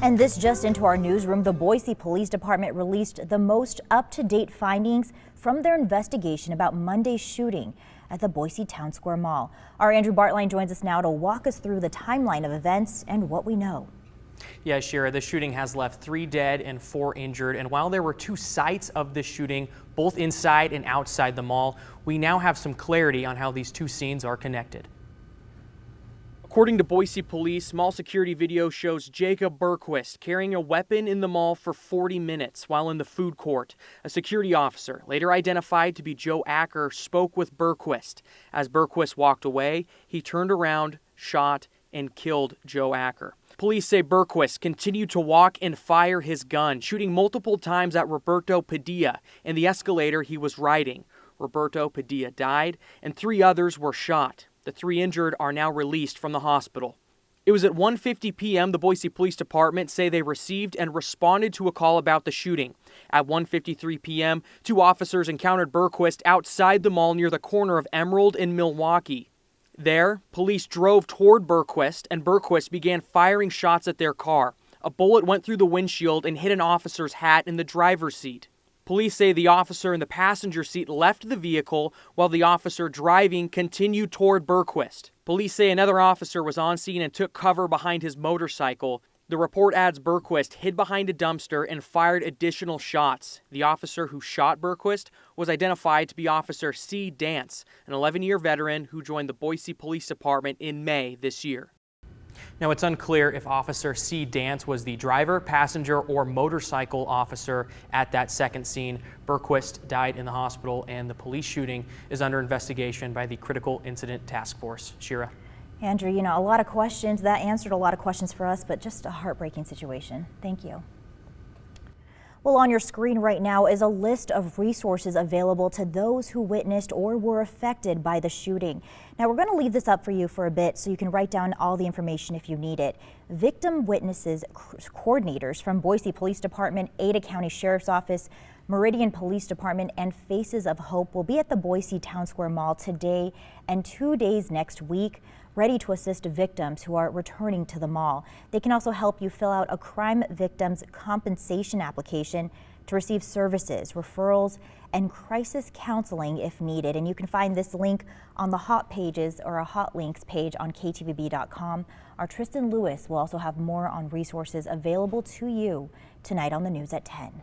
And this just into our newsroom, the Boise Police Department released the most up-to-date findings from their investigation about Monday's shooting at the Boise Town Square Mall. Our Andrew Bartline joins us now to walk us through the timeline of events and what we know. Yeah, Shira, the shooting has left 3 dead and 4 injured. And while there were 2 sites of this shooting, both inside and outside the mall, we now have some clarity on how these 2 scenes are connected. According to Boise police, mall security video shows Jacob Bergquist carrying a weapon in the mall for 40 minutes while in the food court. A security officer, later identified to be Joe Acker, spoke with Bergquist. As Bergquist walked away, he turned around, shot, and killed Joe Acker. Police say Bergquist continued to walk and fire his gun, shooting multiple times at Roberto Padilla and the escalator he was riding. Roberto Padilla died, and 3 others were shot. The 3 injured are now released from the hospital. It was at 1:50 p.m. the Boise Police Department say they received and responded to a call about the shooting. At 1:53 p.m., 2 officers encountered Bergquist outside the mall near the corner of Emerald and Milwaukee. There, police drove toward Bergquist, and Bergquist began firing shots at their car. A bullet went through the windshield and hit an officer's hat in the driver's seat. Police say the officer in the passenger seat left the vehicle while the officer driving continued toward Bergquist. Police say another officer was on scene and took cover behind his motorcycle. The report adds Bergquist hid behind a dumpster and fired additional shots. The officer who shot Bergquist was identified to be Officer C. Dance, an 11-year veteran who joined the Boise Police Department in May this year. Now, it's unclear if Officer C. Dance was the driver, passenger, or motorcycle officer at that second scene. Bergquist died in the hospital, and the police shooting is under investigation by the Critical Incident Task Force. Shira. Andrew, you know, a lot of questions. That answered a lot of questions for us, but just a heartbreaking situation. Thank you. Well, on your screen right now is a list of resources available to those who witnessed or were affected by the shooting. Now, we're going to leave this up for you for a bit so you can write down all the information if you need it. Victim witnesses coordinators from Boise Police Department, Ada County Sheriff's Office, Meridian Police Department, and Faces of Hope will be at the Boise Town Square Mall today and 2 days next week, ready to assist victims who are returning to the mall. They can also help you fill out a crime victims compensation application to receive services, referrals, and crisis counseling if needed. And you can find this link on the hot pages or a hot links page on ktvb.com. Our Tristan Lewis will also have more on resources available to you tonight on the news at 10.